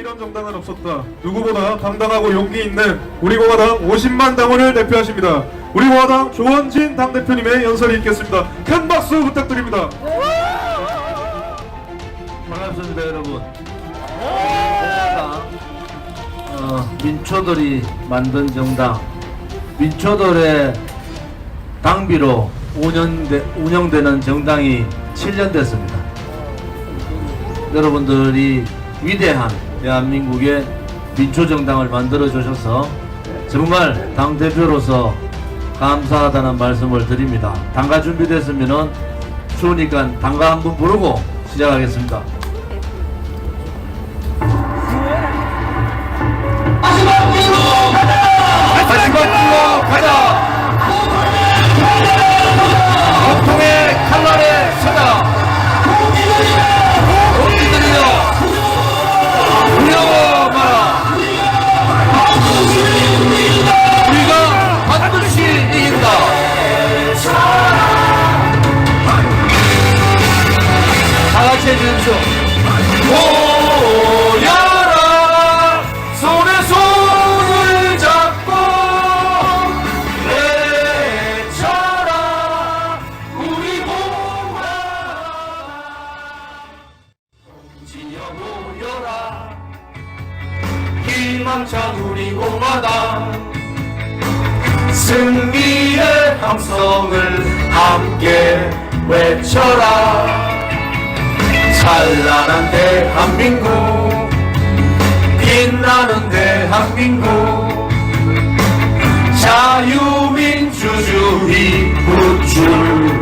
이런 정당은 없었다. 누구보다 당당하고 용기 있는 우리 공화당 50만 당원을 대표하십니다. 우리 공화당 조원진 당대표님의 연설이 있겠습니다. 큰 박수 부탁드립니다. 반갑습니다, 여러분. 민초들이 만든 정당, 민초들의 당비로 운영되는 정당이 7년 됐습니다. 여러분들이 위대한 대한민국의 민초정당을 만들어 주셔서 정말 당대표로서 감사하다는 말씀을 드립니다. 당가 준비됐으면 추우니까 당가 한번 부르고 시작하겠습니다. 마지막으로 가자! 공통의 칼날에 서자! 공기들이여 두려워 마라! 우리가 반드시 이긴다! 다같이 해주십시오. 모여라! 손에 손을 잡고 외쳐라! 우리 공화당 지어 모여라! 희망찬 우리 공화당 승리의 함성을 함께 외쳐라! 찬란한 대한민국, 빛나는 대한민국, 자유민주주의 구출하자.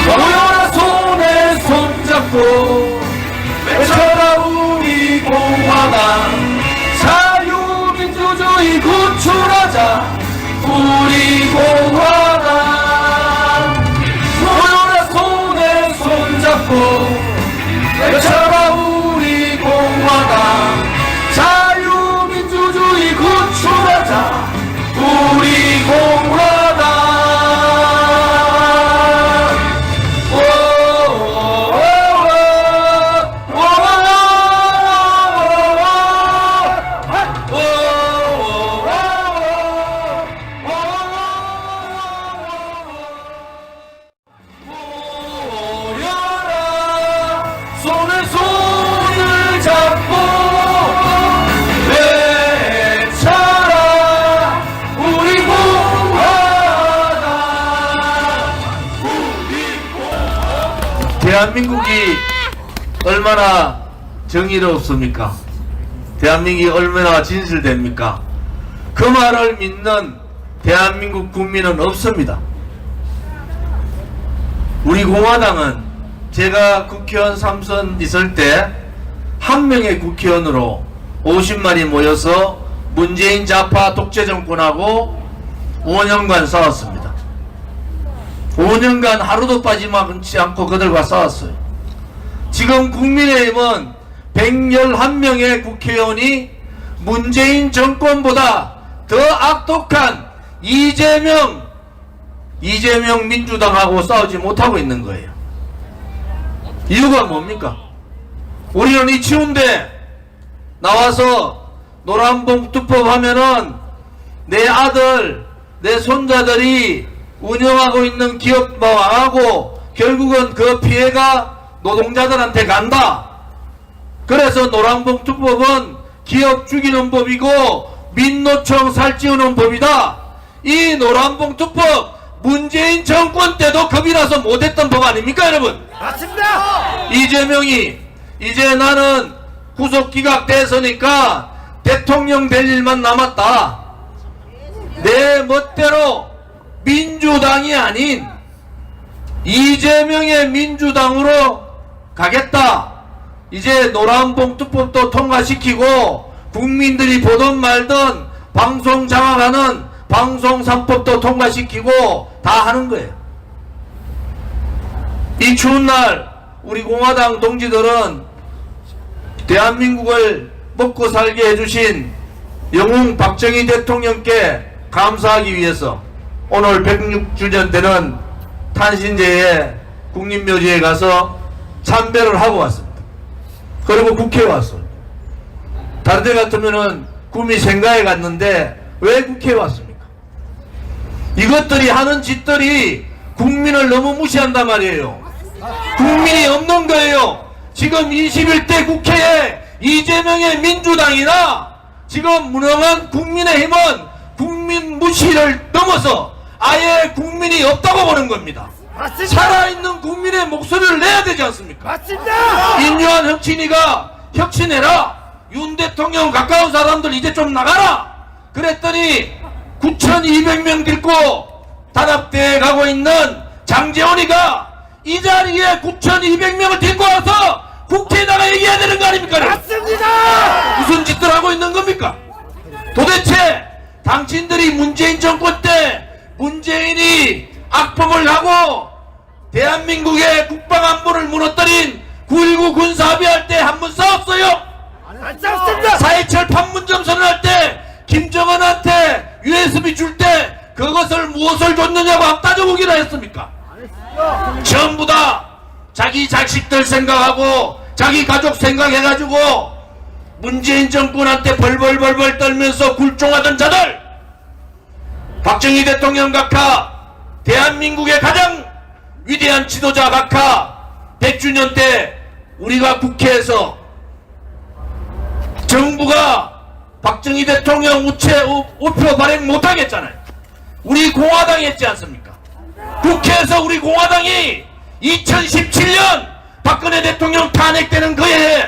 모여라 손에 손잡고 외쳐라 우리 공화당, 자유민주주의 구출하자. 우리 공화당 외쳐라 우리 공화당, 자유민주주의 구출하자. 우리 공화당 손에 손을 잡고 외쳐라 우리 공화당. 대한민국이 얼마나 정의롭습니까? 대한민국이 얼마나 진실됩니까? 그 말을 믿는 대한민국 국민은 없습니다. 우리 공화당은 제가 국회의원 3선 있을 때 한 명의 국회의원으로 50만이 모여서 문재인 좌파 독재 정권하고 5년간 싸웠습니다. 5년간 하루도 빠지지 않고 그들과 싸웠어요. 지금 국민의힘은 111명의 국회의원이 문재인 정권보다 더 악독한 이재명 민주당하고 싸우지 못하고 있는 거예요. 이유가 뭡니까? 우리는 이 추운데 나와서 노란봉투법 하면은 내 아들, 내 손자들이 운영하고 있는 기업 망하고 결국은 그 피해가 노동자들한테 간다. 그래서 노란봉투법은 기업 죽이는 법이고 민노총 살찌우는 법이다. 이 노란봉투법 문재인 정권 때도 겁이 나서 못했던 법 아닙니까, 여러분? 맞습니다. 이재명이 이제 나는 구속기각 됐으니까 대통령 될 일만 남았다. 내 멋대로 민주당이 아닌 이재명의 민주당으로 가겠다. 이제 노란봉투법도 통과시키고 국민들이 보던 말던 방송 장악하는 방송 3법도 통과시키고 다 하는 거예요. 이 추운 날 우리 공화당 동지들은 대한민국을 먹고 살게 해주신 영웅 박정희 대통령께 감사하기 위해서 오늘 106주년 되는 탄신제의 국립묘지에 가서 참배를 하고 왔습니다. 그리고 국회에 왔어요. 다른 데 같으면은 구미 생가에 갔는데 왜 국회에 왔습니까? 이것들이 하는 짓들이 국민을 너무 무시한단 말이에요. 국민이 없는 거예요. 지금 21대 국회에 이재명의 민주당이나 지금 무능한 국민의힘은 국민 무시를 넘어서 아예 국민이 없다고 보는 겁니다. 맞습니다. 살아있는 국민의 목소리를 내야 되지 않습니까? 맞습니다. 인류한 혁신이가 혁신해라. 윤 대통령 가까운 사람들 이제 좀 나가라. 그랬더니 9,200명 데리고 단합대에 가고 있는 장제원이가 이 자리에 9,200명을 데리고 와서 국회에다가 얘기해야 되는 거 아닙니까? 맞습니다. 무슨 짓들 하고 있는 겁니까? 도대체 당신들이 문재인 정권 때 문재인이 악법을 하고 대한민국의 국방안보를 무너뜨린 9.19 군사합의할 때 한 번 싸웠어요? 안 싸웠습니다. 4.27 판문점 선언할 때 김정은한테 USB 줄 때 그것을 무엇을 줬느냐고 한번 따져보기나 했습니까? 전부 다 자기 자식들 생각하고 자기 가족 생각해가지고 문재인 정권한테 벌벌벌벌 떨면서 굴종하던 자들, 박정희 대통령 각하, 대한민국의 가장 위대한 지도자 각하 100주년 때 우리가 국회에서 정부가 박정희 대통령 우표 발행 못하겠잖아요. 우리 공화당이 했지 않습니까? 국회에서 우리 공화당이 2017년 박근혜 대통령 탄핵되는 그 해에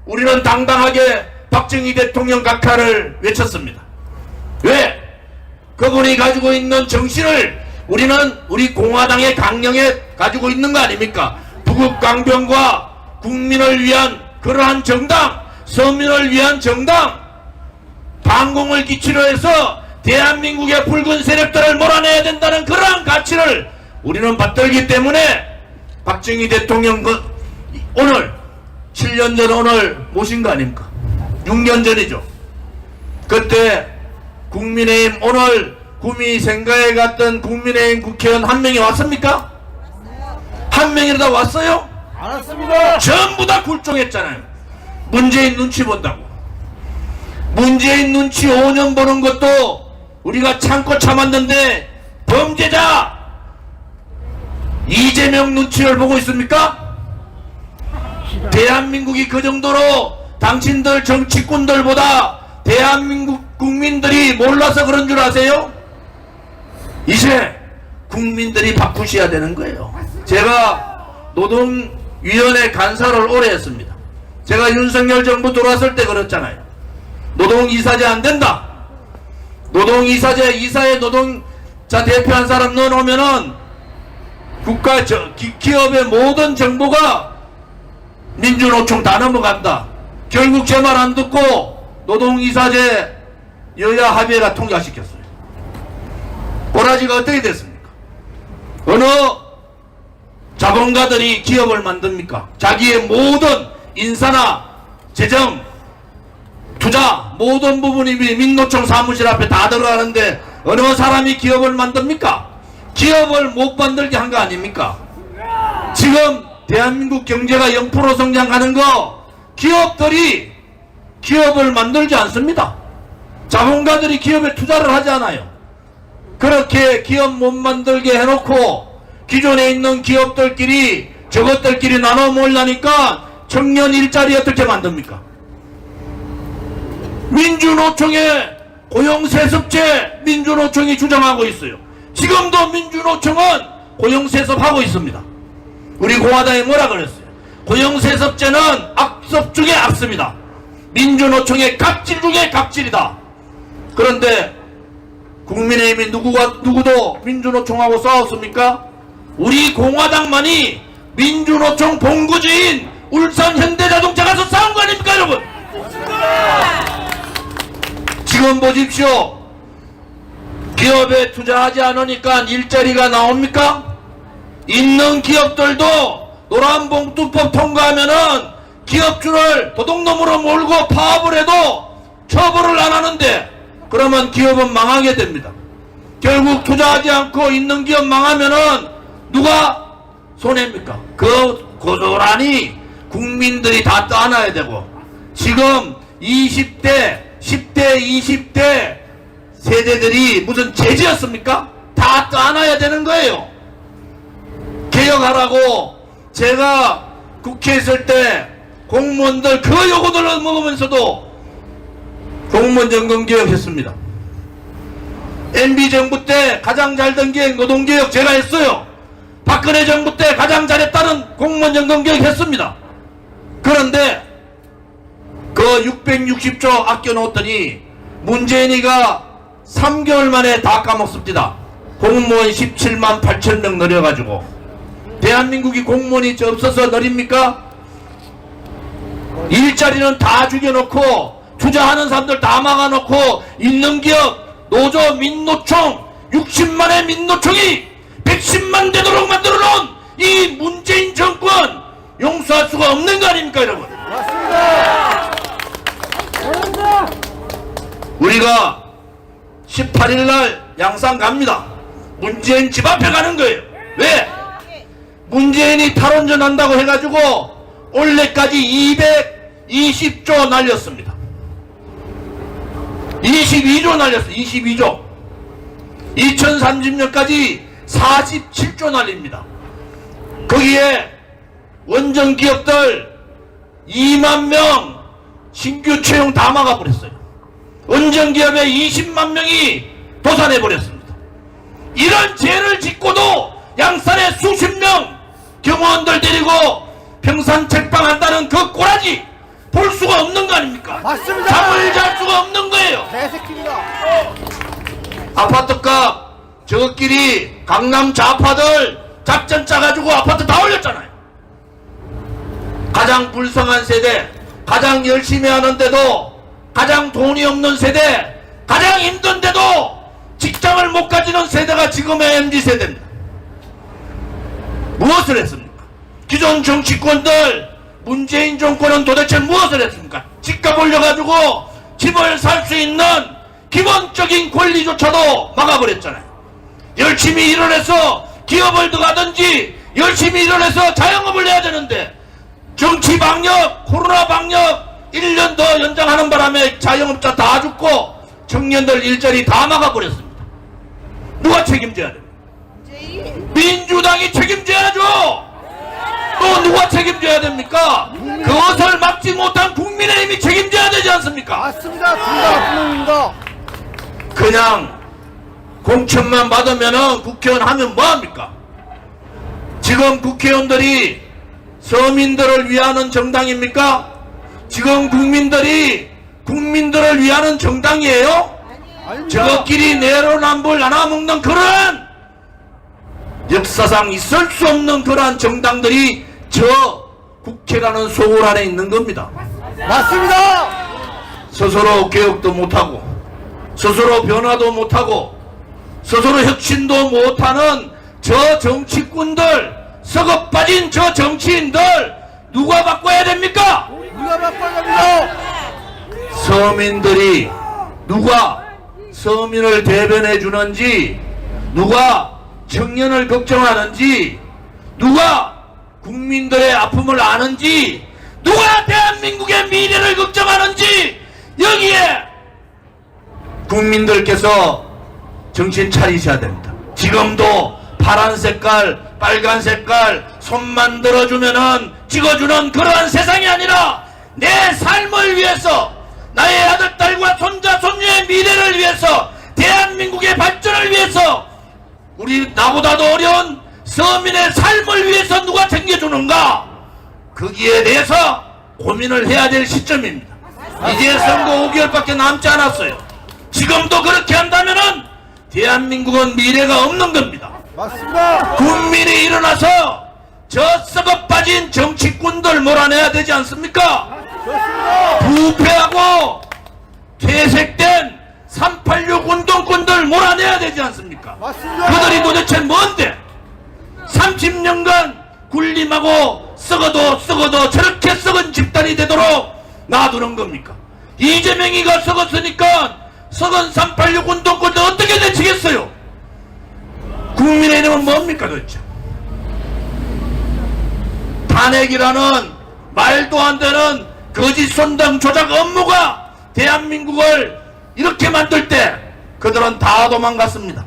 우리는 당당하게 박정희 대통령 각하를 외쳤습니다. 왜? 그분이 가지고 있는 정신을 우리는 우리 공화당의 강령에 가지고 있는 거 아닙니까? 부국강병과 국민을 위한 그러한 정당, 서민을 위한 정당, 반공을 기치로 해서 대한민국의 붉은 세력들을 몰아내야 된다는 그러한 가치를 우리는 받들기 때문에 박정희 대통령 오늘 7년 전 오늘 모신 거 아닙니까? 6년 전이죠. 그때 국민의힘 오늘 구미 생가에 갔던 국민의힘 국회의원 한 명이 왔습니까? 한 명이라도 왔어요? 안 왔습니다. 전부 다 굴종했잖아요. 문재인 눈치 본다고. 문재인 눈치 5년 보는 것도 우리가 참고 참았는데 범죄자 이재명 눈치를 보고 있습니까? 대한민국이 그 정도로 당신들 정치꾼들보다 대한민국 국민들이 몰라서 그런 줄 아세요? 이제 국민들이 바꾸셔야 되는 거예요. 제가 노동위원회 간사를 오래 했습니다. 제가 윤석열 정부 들어왔을 때 그랬잖아요. 노동이사제 안 된다. 노동이사제, 이사회 노동자 대표한 사람 넣어놓으면은 기업의 모든 정보가 민주노총 다 넘어간다. 결국 제 말 안 듣고 노동이사제 여야 합의회가 통과시켰어요. 꼬라지가 어떻게 됐습니까? 어느 자본가들이 기업을 만듭니까? 자기의 모든 인사나 재정, 투자 모든 부분이 민노총 사무실 앞에 다 들어가는데 어느 사람이 기업을 만듭니까? 기업을 못 만들게 한 거 아닙니까? 지금 대한민국 경제가 0% 성장하는 거 기업들이 기업을 만들지 않습니다. 자본가들이 기업에 투자를 하지 않아요. 그렇게 기업 못 만들게 해놓고 기존에 있는 기업들끼리 저것들끼리 나눠 먹으려니까 청년 일자리 어떻게 만듭니까? 민주노총의 고용세습제 민주노총이 주장하고 있어요. 지금도 민주노총은 고용세습하고 있습니다. 우리 공화당이 뭐라 그랬어요? 고용세습제는 악습 중에 악습이다. 민주노총의 갑질 중에 갑질이다. 그런데 국민의힘이 누구도 민주노총하고 싸웠습니까? 우리 공화당만이 민주노총 본구지인 울산 현대자동차 가서 싸운 거 아닙니까, 여러분? 지금 보십시오. 기업에 투자하지 않으니까 일자리가 나옵니까? 있는 기업들도 노란봉투법 통과하면은 기업주를 도둑놈으로 몰고 파업을 해도 처벌을 안 하는데 그러면 기업은 망하게 됩니다. 결국 투자하지 않고 있는 기업 망하면은 누가 손해입니까? 그 고스란히 국민들이 다 떠안아야 되고, 지금 20대, 10대, 20대 세대들이 무슨 죄지었습니까? 다 떠안아야 되는 거예요. 개혁하라고 제가 국회에 있을 때 공무원들 그 요구들을 먹으면서도 공무원 연금 개혁했습니다. MB 정부 때 가장 잘 된 개혁 노동개혁 제가 했어요. 박근혜 정부 때 가장 잘했다는 공무원 연금 개혁했습니다. 그런데 그 660조 아껴놓았더니 문재인이가 3개월 만에 다 까먹습니다. 공무원 17만 8천 명 늘려가지고. 대한민국이 공무원이 없어서 느립니까? 일자리는 다 죽여놓고 투자하는 사람들 다 막아놓고 있는 기업 노조 민노총 60만의 민노총이 110만 되도록 만들어놓은 이 문재인 정권 용서할 수가 없는 거 아닙니까 여러분? 맞습니다. 우리가 18일날 양산 갑니다. 문재인 집 앞에 가는 거예요. 왜? 문재인이 탈원전 한다고 해가지고 올해까지 220조 날렸습니다. 22조 날렸어요. 22조. 2030년까지 47조 날립니다. 거기에 원전 기업들 2만 명 신규 채용 다 막아버렸어요. 원전 기업의 20만 명이 도산해버렸습니다. 이런 죄를 짓고도 양산에 수십 명 경호원들 데리고 평산 책방한다는 그 꼬라지 볼 수가 없는 거 아닙니까? 맞습니다. 잠을 잘 수가 없는 거예요. 개새끼입니다. 아파트값 저끼리 강남 좌파들 작전 짜가지고 아파트 다 올렸잖아요. 가장 불쌍한 세대, 가장 열심히 하는데도 가장 돈이 없는 세대, 가장 힘든데도 직장을 못 가지는 세대가 지금의 MZ세대입니다. 무엇을 했습니까? 기존 정치권들 문재인 정권은 도대체 무엇을 했습니까? 집값 올려가지고 집을 살 수 있는 기본적인 권리조차도 막아버렸잖아요. 열심히 일을 해서 기업을 들어가든지 열심히 일을 해서 자영업을 해야 되는데 정치 방역, 코로나 방역 1년 더 연장하는 바람에 자영업자 다 죽고 청년들 일자리 다 막아버렸습니다. 누가 책임져야 됩니까? 민주당이 책임져야죠. 또 누가 책임져야 됩니까? 그것을 막지 못한 국민의힘이 책임져야 되지 않습니까? 맞습니다. 둘다 분명입니다. 그냥 공천만 받으면은 국회의원 하면 뭐합니까? 지금 국회의원들이 서민들을 위하는 정당입니까? 지금 국민들을 위하는 정당이에요? 아닙니다. 저것끼리 내로남불 나눠먹는 그런 역사상 있을 수 없는 그러한 정당들이 저 국회라는 소굴 안에 있는 겁니다. 맞습니다. 스스로 개혁도 못하고 스스로 변화도 못하고 스스로 혁신도 못하는 저 정치꾼들, 썩어 빠진 저 정치인들 누가 바꿔야 됩니까? 우리가 바꿔야 됩니다. 서민들이 누가 서민을 대변해 주는지, 누가 청년을 걱정하는지, 누가 국민들의 아픔을 아는지, 누가 대한민국의 미래를 걱정하는지 여기에 국민들께서 정신 차리셔야 됩니다. 지금도 파란 색깔, 빨간 색깔 손만 들어주면은 찍어주는 그러한 세상이 아니라 내 삶을 위해서, 나의 아들, 딸과 손자, 손녀의 미래를 위해서, 대한민국의 발전을 위해서, 우리 나보다도 어려운 서민의 삶을 위해서 누가 챙겨주는가? 거기에 대해서 고민을 해야 될 시점입니다. 이제 선거 5개월밖에 남지 않았어요. 지금도 그렇게 한다면은 대한민국은 미래가 없는 겁니다. 맞습니다. 국민이 일어나서 저 썩어 빠진 정치꾼들 몰아내야 되지 않습니까? 좋습니다. 부패하고 퇴색된 386 운동꾼들 몰아내야 되지 않습니까? 맞습니다. 그들이 도대체 뭔데? 30년간 군림하고 썩어도 저렇게 썩은 집단이 되도록 놔두는 겁니까? 이재명이가 썩었으니까 썩은 386 운동권들 어떻게 되치겠어요? 국민의힘은 뭡니까 도대체? 다 탄핵이라는 말도 안 되는 거짓 선동 조작 업무가 대한민국을 이렇게 만들 때 그들은 다 도망갔습니다.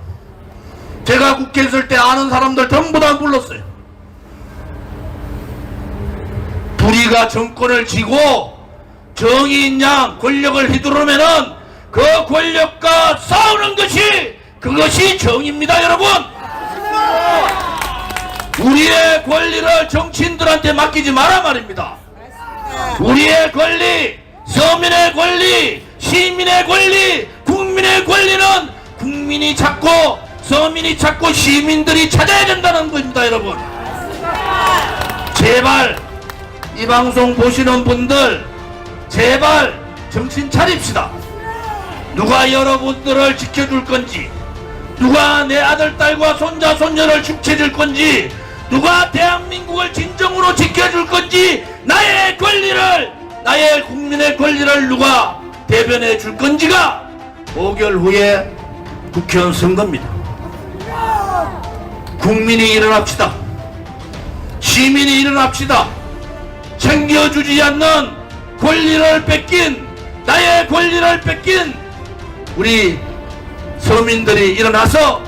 제가 국회에 있을 때 아는 사람들 전부 다 불렀어요. 불의가 정권을 쥐고 정의인 양 권력을 휘두르면은 그 권력과 싸우는 것이 그것이 정의입니다, 여러분. 우리의 권리를 정치인들한테 맡기지 마라 말입니다. 우리의 권리, 서민의 권리, 시민의 권리, 국민의 권리는 국민이 찾고 서민이 찾고 시민들이 찾아야 된다는 겁니다, 여러분. 제발 이 방송 보시는 분들 제발 정신 차립시다. 누가 여러분들을 지켜줄 건지, 누가 내 아들, 딸과 손자, 손녀를 지켜줄 건지, 누가 대한민국을 진정으로 지켜줄 건지, 나의 권리를, 나의 국민의 권리를 누가 대변해 줄 건지가 5개월 후에 국회의원 선거입니다. 국민이 일어납시다. 시민이 일어납시다. 챙겨주지 않는 권리를 뺏긴, 나의 권리를 뺏긴 우리 서민들이 일어나서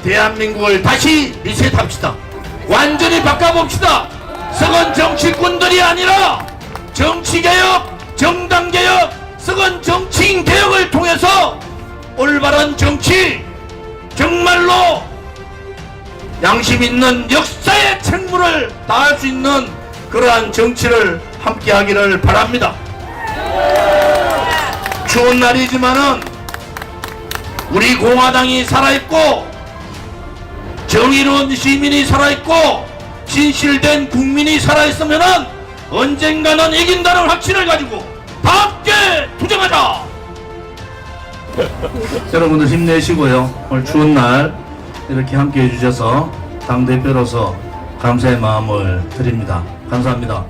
대한민국을 다시 리셋합시다. 완전히 바꿔봅시다. 썩은 정치꾼들이 아니라 정치개혁, 정당개혁, 썩은 정치인 개혁을 통해서 올바른 정치, 정말로 양심 있는 역사의 책무를 다할 수 있는 그러한 정치를 함께 하기를 바랍니다. 추운 날이지만은 우리 공화당이 살아있고 정의로운 시민이 살아있고 진실된 국민이 살아있으면은 언젠가는 이긴다는 확신을 가지고 다 함께 투쟁하자. 여러분들 힘내시고요. 오늘 추운 날 이렇게 함께 해주셔서 당대표로서 감사의 마음을 드립니다. 감사합니다.